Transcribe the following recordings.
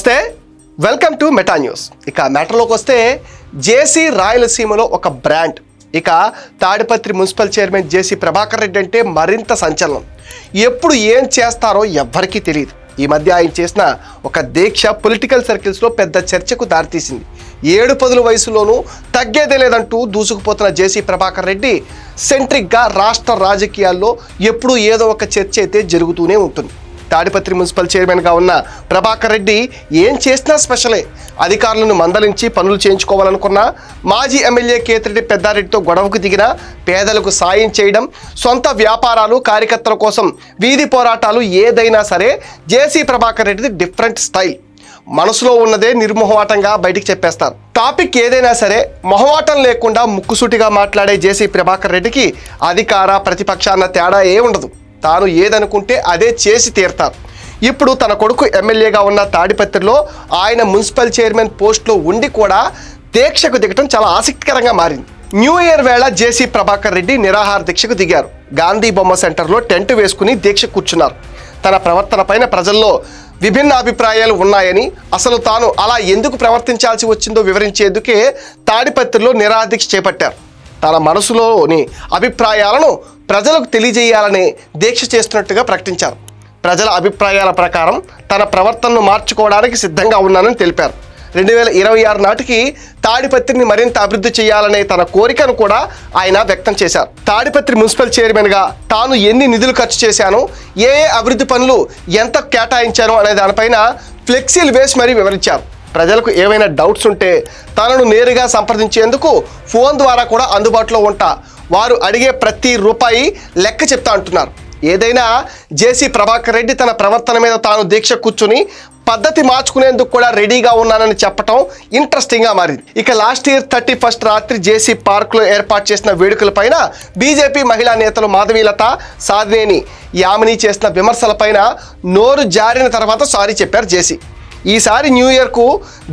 నమస్తే, welcome to meta news. ఇక మ్యాటర్లోకి వస్తే జేసీ రాయలసీమలో ఒక బ్రాండ్. ఇక తాడిపత్రి మున్సిపల్ చైర్మన్ జేసీ ప్రభాకర్ రెడ్డి అంటే మరింత సంచలనం. ఎప్పుడు ఏం చేస్తారో ఎవ్వరికీ తెలియదు. ఈ మధ్య ఆయన చేసిన ఒక దీక్ష పొలిటికల్ సర్కిల్స్లో పెద్ద చర్చకు దారితీసింది. 7 వయసులోనూ తగ్గేదే లేదంటూ దూసుకుపోతున్న జేసీ ప్రభాకర్ రెడ్డి సెంట్రిక్గా రాష్ట్ర రాజకీయాల్లో ఎప్పుడూ ఏదో ఒక చర్చ అయితే జరుగుతూనే ఉంటుంది. తాడిపత్రి మున్సిపల్ చైర్మన్గా ఉన్న ప్రభాకర్ రెడ్డి ఏం చేసినా స్పెషలే. అధికారులను మందలించి పనులు చేయించుకోవాలనుకున్న మాజీ ఎమ్మెల్యే కేతిరెడ్డి పెద్దారెడ్డితో గొడవకు దిగిన, పేదలకు సాయం చేయడం, సొంత వ్యాపారాలు, కార్యకర్తల కోసం వీధి పోరాటాలు, ఏదైనా సరే జేసీ ప్రభాకర్ రెడ్డిది డిఫరెంట్ స్టైల్. మనసులో ఉన్నదే నిర్మోహమాటంగా బయటికి చెప్పేస్తారు. టాపిక్ ఏదైనా సరే మొహమాటం లేకుండా ముక్కుసూటిగా మాట్లాడే జేసీ ప్రభాకర్ రెడ్డికి అధికార ప్రతిపక్ష అన్న తేడా ఉండదు. తాను ఏదనుకుంటే అదే చేసి తీరుతారు. ఇప్పుడు తన కొడుకు ఎమ్మెల్యేగా ఉన్న తాడిపత్రిలో ఆయన మున్సిపల్ చైర్మన్ పోస్ట్లో ఉండి కూడా దీక్షకు దిగటం చాలా ఆసక్తికరంగా మారింది. న్యూ ఇయర్ వేళ జేసీ ప్రభాకర్ రెడ్డి నిరాహార దీక్షకు దిగారు. గాంధీ బొమ్మ సెంటర్లో టెంట్ వేసుకుని దీక్ష కూర్చున్నారు. తన ప్రవర్తన పైన ప్రజల్లో విభిన్న అభిప్రాయాలు ఉన్నాయని, అసలు తాను అలా ఎందుకు ప్రవర్తించాల్సి వచ్చిందో వివరించేందుకే తాడిపత్రిలో నిరాహార దీక్ష చేపట్టారు. తన మనసులోని అభిప్రాయాలను ప్రజలకు తెలియజేయాలని దీక్ష చేస్తున్నట్టుగా ప్రకటించారు. ప్రజల అభిప్రాయాల ప్రకారం తన ప్రవర్తనను మార్చుకోవడానికి సిద్ధంగా ఉన్నానని తెలిపారు. 2026 నాటికి తాడిపత్రిని మరింత అభివృద్ధి చేయాలనే తన కోరికను కూడా ఆయన వ్యక్తం చేశారు. తాడిపత్రి మున్సిపల్ చైర్మన్గా తాను ఎన్ని నిధులు ఖర్చు చేశాను, ఏ అభివృద్ధి పనులు ఎంత కేటాయించాను అనే దానిపైన ఫ్లెక్సీలు వేసి మరీ వివరించారు. ప్రజలకు ఏవైనా డౌట్స్ ఉంటే తనను నేరుగా సంప్రదించేందుకు ఫోన్ ద్వారా కూడా అందుబాటులో ఉంటా, వారు అడిగే ప్రతి రూపాయి లెక్క చెప్తా అంటున్నారు. ఏదైనా జేసీ ప్రభాకర్ రెడ్డి తన ప్రవర్తన మీద తాను దీక్ష కూర్చుని పద్ధతి మార్చుకునేందుకు కూడా రెడీగా ఉన్నానని చెప్పడం ఇంట్రెస్టింగ్గా మారింది. ఇక లాస్ట్ ఇయర్ 31 రాత్రి జేసీ పార్క్లో ఏర్పాటు చేసిన వేడుకలపైన బీజేపీ మహిళా నేతలు మాధవీలత, సాధినేని యామిని చేసిన విమర్శలపైన నోరు జారిన తర్వాత సారీ చెప్పారు జేసీ. ఈసారి న్యూ ఇయర్కు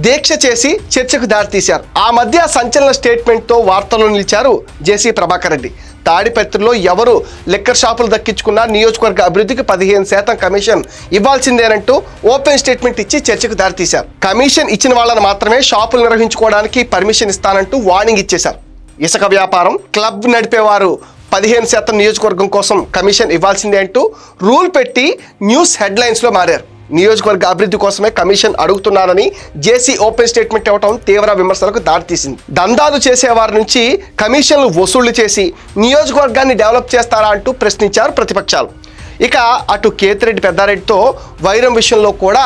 దీక్ష చేసి చర్చకు దారితీశారు. ఆ మధ్య సంచలన స్టేట్మెంట్తో వార్తల్లో నిలిచారు జేసీ ప్రభాకర్ రెడ్డి. తాడిపత్రిలో ఎవరు లిక్కర్ షాపులు దక్కించుకున్నా నియోజకవర్గ అభివృద్ధికి 15% కమిషన్ ఇవ్వాల్సిందేనంటూ ఓపెన్ స్టేట్మెంట్ ఇచ్చి చర్చకు దారితీశారు. కమిషన్ ఇచ్చిన వాళ్ళని మాత్రమే షాపులు నిర్వహించుకోవడానికి పర్మిషన్ ఇస్తానంటూ వార్నింగ్ ఇచ్చేశారు. ఇసుక వ్యాపారం, క్లబ్ నడిపేవారు 15% నియోజకవర్గం కోసం కమిషన్ ఇవ్వాల్సిందే అంటూ రూల్ పెట్టి న్యూస్ హెడ్లైన్స్లో మారారు. నియోజకవర్గ అభివృద్ధి కోసమే కమిషన్ అడుగుతున్నారని జేసీ ఓపెన్ స్టేట్మెంట్ ఇవ్వడం తీవ్ర విమర్శలకు దారితీసింది. దందాలు చేసేవారి నుంచి కమిషన్లు వసూళ్లు చేసి నియోజకవర్గాన్ని డెవలప్ చేస్తారా అంటూ ప్రశ్నించారు ప్రతిపక్షాలు. ఇక అటు కేతిరెడ్డి పెద్దారెడ్డితో వైరం విషయంలో కూడా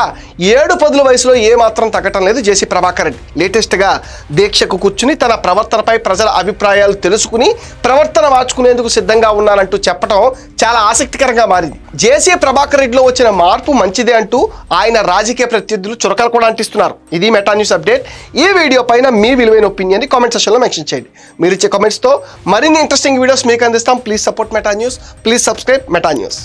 7 వయసులో ఏమాత్రం తగ్గటం లేదు జేసీ ప్రభాకర్ రెడ్డి. లేటెస్ట్గా దీక్షకు కూర్చుని తన ప్రవర్తనపై ప్రజల అభిప్రాయాలు తెలుసుకుని ప్రవర్తన మార్చుకునేందుకు సిద్ధంగా ఉన్నానంటూ చెప్పడం చాలా ఆసక్తికరంగా మారింది. జేసీ ప్రభాకర్ రెడ్డిలో వచ్చిన మార్పు మంచిదే అంటూ ఆయన రాజకీయ ప్రత్యర్థులు చురకలు కూడా అంటిస్తున్నారు. ఇది మెటా న్యూస్ అప్డేట్. ఈ వీడియో పైన మీ విలువైన ఒపీనియన్ని కామెంట్ సెక్షన్లో మెన్షన్ చేయండి. మీరు ఇచ్చే కామెంట్స్తో మరిన్ని ఇంట్రెస్టింగ్ వీడియోస్ మీకు అందిస్తాం. Please support meta news. Please subscribe meta news.